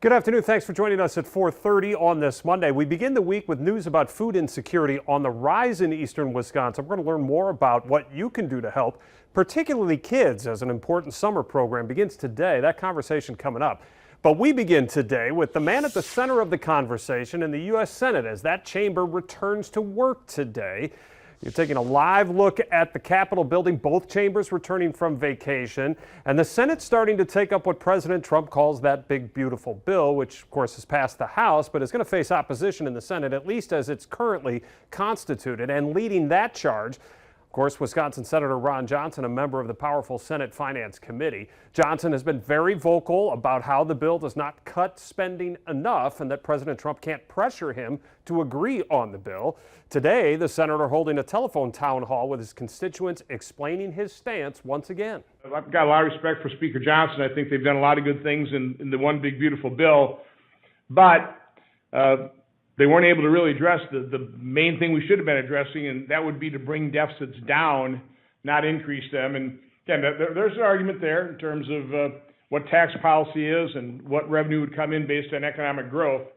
Good afternoon. Thanks for joining us at 4:30 on this Monday. We begin the week with news about food insecurity on the rise in eastern Wisconsin. We're going to learn more about what you can do to help, particularly kids, as an important summer program begins today. That conversation coming up. But we begin today with the man at the center of the conversation in the U.S. Senate as that chamber returns to work today. You're taking a live look at the Capitol building, both chambers returning from vacation, and the Senate starting to take up what President Trump calls that big, beautiful bill, which of course has passed the House, but is going to face opposition in the Senate, at least as it's currently constituted. And leading that charge, of course, Wisconsin Senator Ron Johnson, a member of the powerful Senate Finance Committee. Johnson has been very vocal about how the bill does not cut spending enough and that President Trump can't pressure him to agree on the bill. Today, the senator holding a telephone town hall with his constituents explaining his stance once again. I've got a lot of respect for Speaker Johnson. I think they've done a lot of good things in the one big beautiful bill, but they weren't able to really address the main thing we should have been addressing, and that would be to bring deficits down, not increase them. And again, there's an argument there in terms of what tax policy is and what revenue would come in based on economic growth.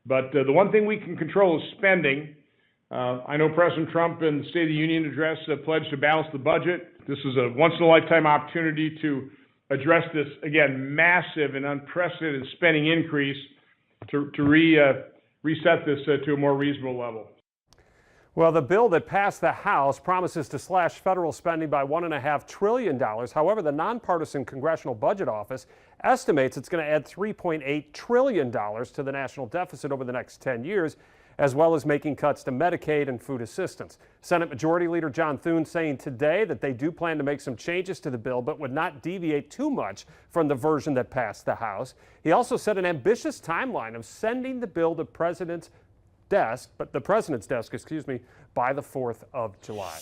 But the one thing we can control is spending. I know President Trump in the State of the Union address pledged to balance the budget. This is a once-in-a-lifetime opportunity to address this, again, massive and unprecedented spending increase to reset this to a more reasonable level. Well, the bill that passed the House promises to slash federal spending by $1.5 trillion. However, the nonpartisan Congressional Budget Office estimates it's going to add $3.8 trillion to the national deficit over the next 10 years, as well as making cuts to Medicaid and food assistance. Senate Majority Leader John Thune saying today that they do plan to make some changes to the bill, but would not deviate too much from the version that passed the House. He also set an ambitious timeline of sending the bill to the president's desk, by the 4th of July.